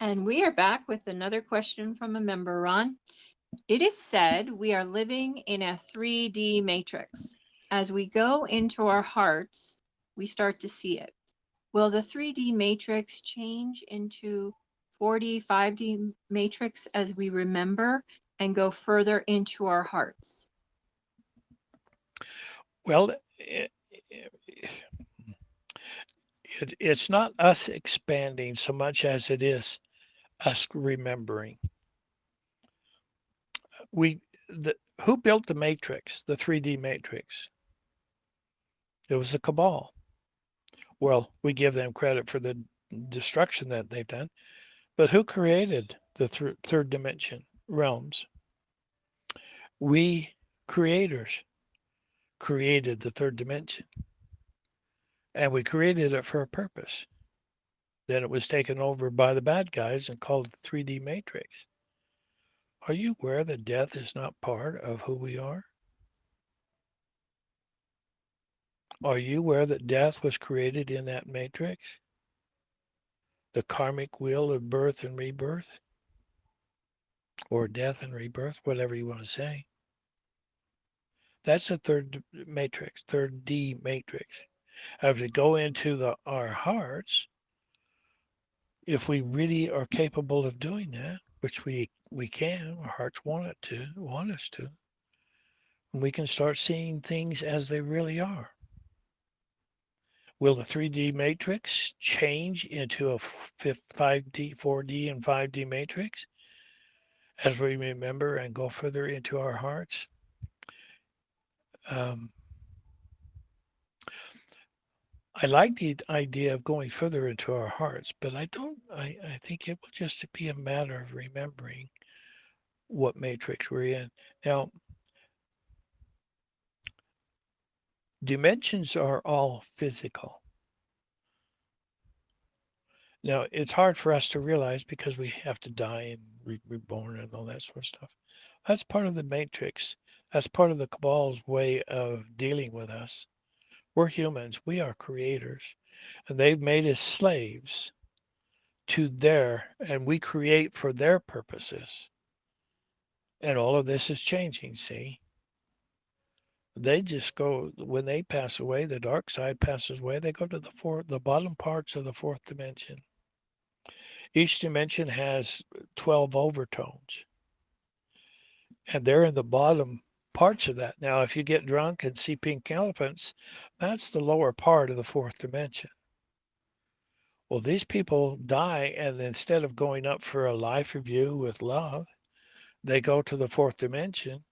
And we are back with another question from a member, Ron. It is said we are living in a 3D matrix. As we go into our hearts, we start to see it. Will the 3D matrix change into 4D, 5D matrix as we remember and go further into our hearts? Well, it's not us expanding so much as it is us remembering. We the Who built the matrix, the 3D matrix? It was the cabal. Well, we give them credit for the destruction that they've done, but who created the third dimension realms? We creators created the third dimension, and we created it for a purpose. Then it was taken over by the bad guys and called the 3D matrix. Are you aware that death is not part of who we are? Are you aware that death was created in that matrix? The karmic wheel of birth and rebirth, or death and rebirth, whatever you want to say. That's the third matrix, third D matrix. As we go into our hearts, if we really are capable of doing that, which we can, our hearts want us to, we can start seeing things as they really are. Will the 3D matrix change into a 5D, 4D, and 5D matrix as we remember and go further into our hearts? Um, I like the idea of going further into our hearts, but I don't. I think it will just be a matter of remembering what matrix we're in. Now, dimensions are all physical. Now, it's hard for us to realize because we have to die and reborn and all that sort of stuff. That's part of the matrix. That's part of the cabal's way of dealing with us. We're humans. We are creators, and they've made us slaves to and we create for their purposes. And all of this is changing, see? They just go when they pass away, the dark side passes away, they go to the bottom parts of the fourth dimension. Each dimension has 12 overtones, and they're in the bottom parts of that. Now, if you get drunk and see pink elephants, that's the lower part of the fourth dimension. Well, these people die, and instead of going up for a life review with love, they go to the fourth dimension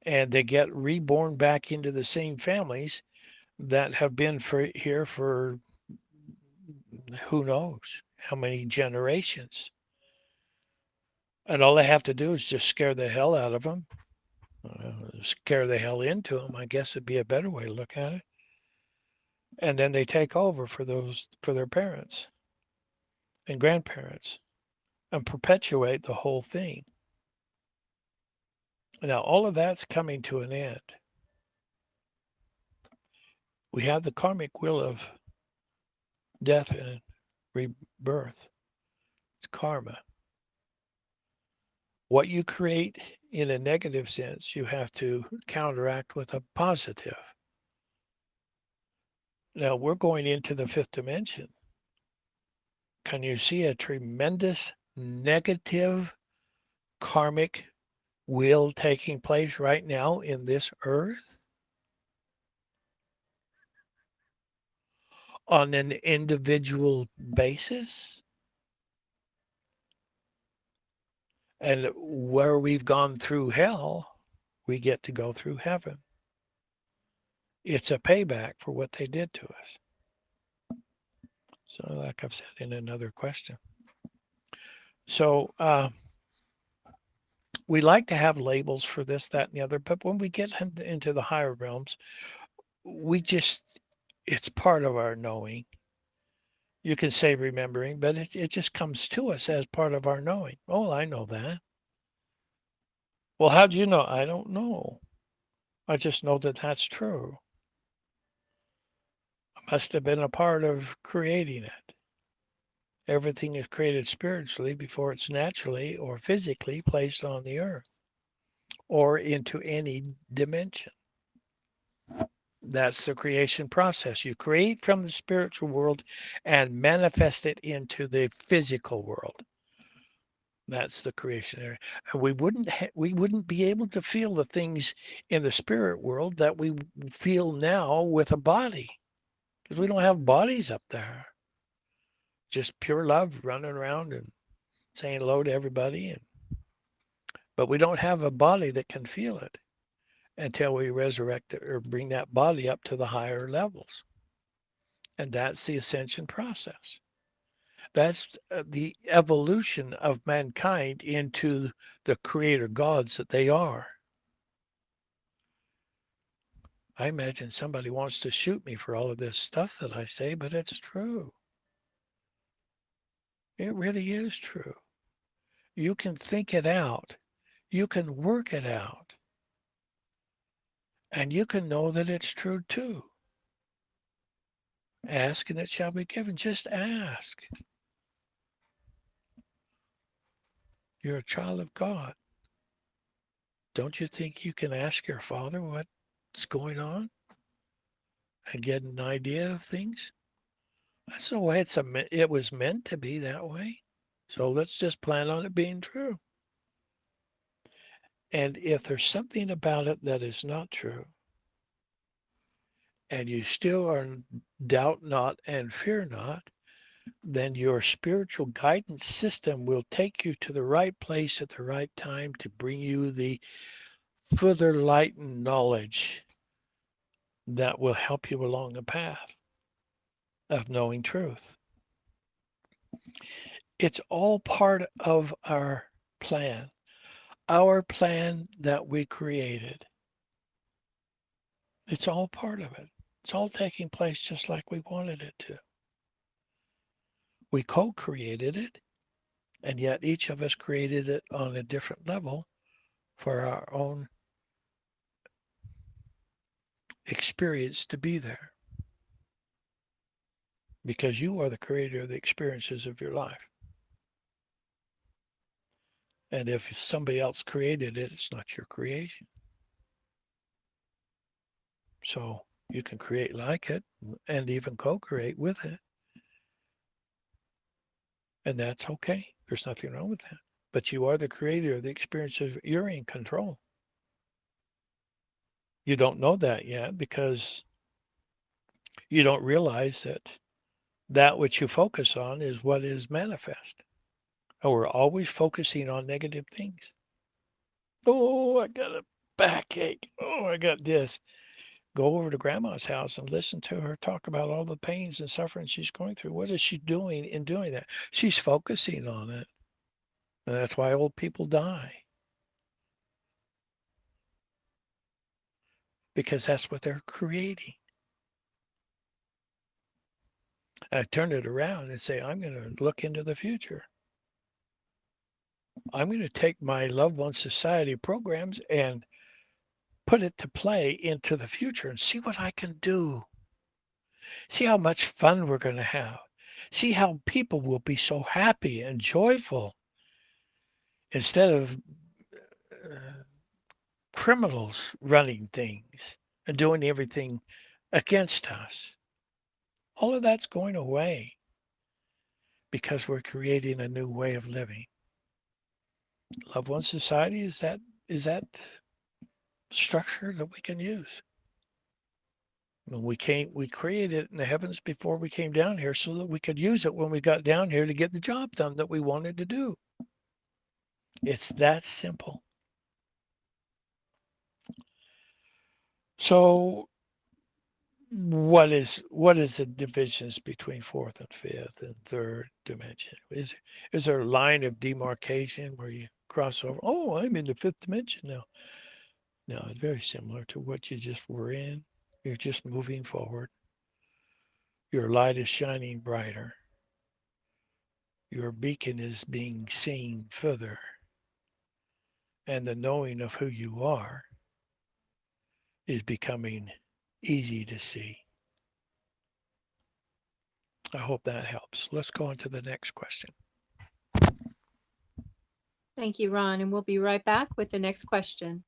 and they get reborn back into the same families that have been here for who knows how many generations. And all they have to do is just scare the hell out of them, scare the hell into them, I guess would be a better way to look at it. And then they take over for their parents and grandparents and perpetuate the whole thing. Now, all of that's coming to an end. We have the karmic wheel of death and rebirth. It's karma. What you create in a negative sense, you have to counteract with a positive. Now we're going into the fifth dimension. Can you see a tremendous negative karmic wheel taking place right now in this earth on an individual basis? And where we've gone through hell, we get to go through heaven. It's a payback for what they did to us. So, like I've said in another question. So, we like to have labels for this, that, and the other, but when we get into the higher realms, we just, it's part of our knowing. You can say remembering, but it just comes to us as part of our knowing. Oh, I know that. Well, how do you know? I don't know. I just know that that's true. I must have been a part of creating it. Everything is created spiritually before it's naturally or physically placed on the earth or into any dimension. That's the creation process. You create from the spiritual world and manifest it into the physical world. That's the creation area. And we wouldn't be able to feel the things in the spirit world that we feel now with a body because we don't have bodies up there. Just pure love running around and saying hello to everybody. But we don't have a body that can feel it until we resurrect it or bring that body up to the higher levels. And that's the ascension process. That's the evolution of mankind into the creator gods that they are. I imagine somebody wants to shoot me for all of this stuff that I say, but it's true. It really is true. You can think it out. You can work it out. And you can know that it's true too. Ask and it shall be given. Just ask. You're a child of God. Don't you think you can ask your father what's going on and get an idea of things? That's the way it was meant to be that way. So let's just plan on it being true. And if there's something about it that is not true, and you still are doubt not and fear not, then your spiritual guidance system will take you to the right place at the right time to bring you the further light and knowledge that will help you along the path of knowing truth. It's all part of our plan that we created. It's all part of it. It's all taking place just like we wanted it to. We co created it, and yet each of us created it on a different level for our own experience to be there. Because you are the creator of the experiences of your life. And if somebody else created it, it's not your creation. So you can create like it and even co create with it. And that's okay. There's nothing wrong with that. But you are the creator of the experiences. You're in control. You don't know that yet because you don't realize that that which you focus on is what is manifest. And we're always focusing on negative things. Oh, I got a backache. Oh, I got this. Go over to grandma's house and listen to her talk about all the pains and suffering she's going through. What is she doing in doing that? She's focusing on it. And that's why old people die because that's what they're creating. I turn it around and say, I'm going to look into the future. I'm going to take my loved one society programs and put it to play into the future and see what I can do. See how much fun we're going to have. See how people will be so happy and joyful instead of uh, criminals running things and doing everything against us. All of that's going away because we're creating a new way of living. Loved One Society is that structure that we can use. When we created it in the heavens before we came down here so that we could use it when we got down here to get the job done that we wanted to do. It's that simple. So what is the divisions between fourth and fifth and third dimension? Is there a line of demarcation where you cross over? Oh, I'm in the fifth dimension now. No, it's very similar to what you just were in. You're just moving forward. Your light is shining brighter. Your beacon is being seen further, and the knowing of who you are is becoming easy to see. I hope that helps. Let's go on to the next question. Thank you, Ron. And we'll be right back with the next question.